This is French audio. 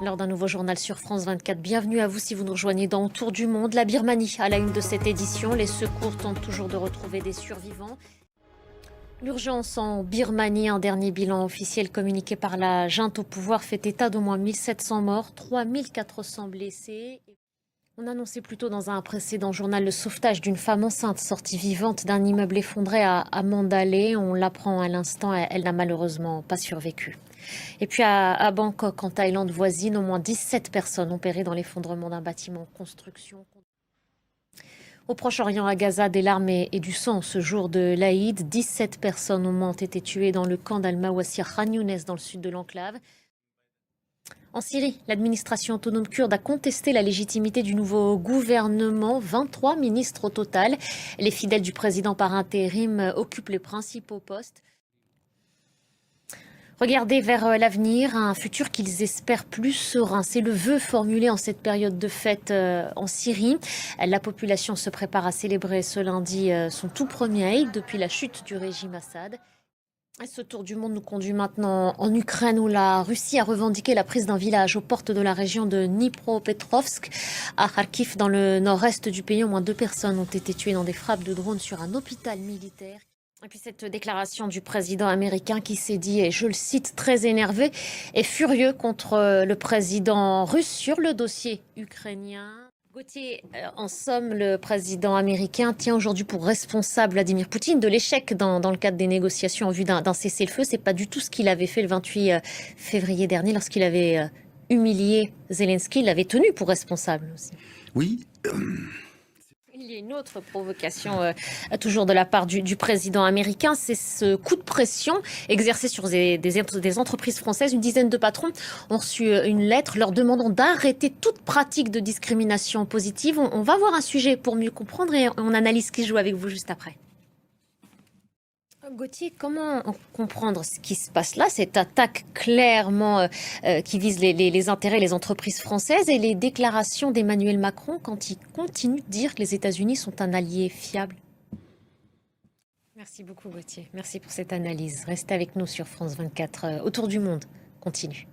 Lors d'un nouveau journal sur France 24, bienvenue à vous si vous nous rejoignez dans Autour du monde. La Birmanie à la une de cette édition. Les secours tentent toujours de retrouver des survivants. L'urgence en Birmanie, un dernier bilan officiel communiqué par la junte au pouvoir fait état d'au moins 1700 morts, 3400 blessés. On annonçait plus tôt dans un précédent journal le sauvetage d'une femme enceinte sortie vivante d'un immeuble effondré à Mandalay. On l'apprend à l'instant, elle n'a malheureusement pas survécu. Et puis à Bangkok, en Thaïlande voisine, au moins 17 personnes ont péri dans l'effondrement d'un bâtiment en construction. Au Proche-Orient, à Gaza, des larmes et du sang ce jour de l'Aïd. 17 personnes au moins ont été tuées dans le camp d'Al-Mawasi à Khan Younes, dans le sud de l'enclave. En Syrie, l'administration autonome kurde a contesté la légitimité du nouveau gouvernement. 23 ministres au total. Les fidèles du président par intérim occupent les principaux postes. Regardez vers l'avenir, un futur qu'ils espèrent plus serein. C'est le vœu formulé en cette période de fête en Syrie. La population se prépare à célébrer ce lundi son tout premier Eid depuis la chute du régime Assad. Et ce tour du monde nous conduit maintenant en Ukraine où la Russie a revendiqué la prise d'un village aux portes de la région de Dnipropetrovsk. À Kharkiv, dans le nord-est du pays, au moins 2 personnes ont été tuées dans des frappes de drones sur un hôpital militaire. Et puis cette déclaration du président américain qui s'est dit, et je le cite, très énervé et furieux contre le président russe sur le dossier ukrainien. Gauthier, en somme, le président américain tient aujourd'hui pour responsable Vladimir Poutine de l'échec dans le cadre des négociations en vue d'un cessez-le-feu. C'est pas du tout ce qu'il avait fait le 28 février dernier lorsqu'il avait humilié Zelensky. Il l'avait tenu pour responsable aussi. Oui. Il y a une autre provocation, toujours de la part du président américain, c'est ce coup de pression exercé sur des entreprises françaises. Une dizaine de patrons ont reçu une lettre leur demandant d'arrêter toute pratique de discrimination positive. On va voir un sujet pour mieux comprendre et on analyse ce qui joue avec vous juste après. Gauthier, comment comprendre ce qui se passe là, cette attaque clairement qui vise les intérêts des entreprises françaises et les déclarations d'Emmanuel Macron quand il continue de dire que les États-Unis sont un allié fiable? Merci beaucoup Gauthier, merci pour cette analyse. Restez avec nous sur France 24. Autour du monde continue.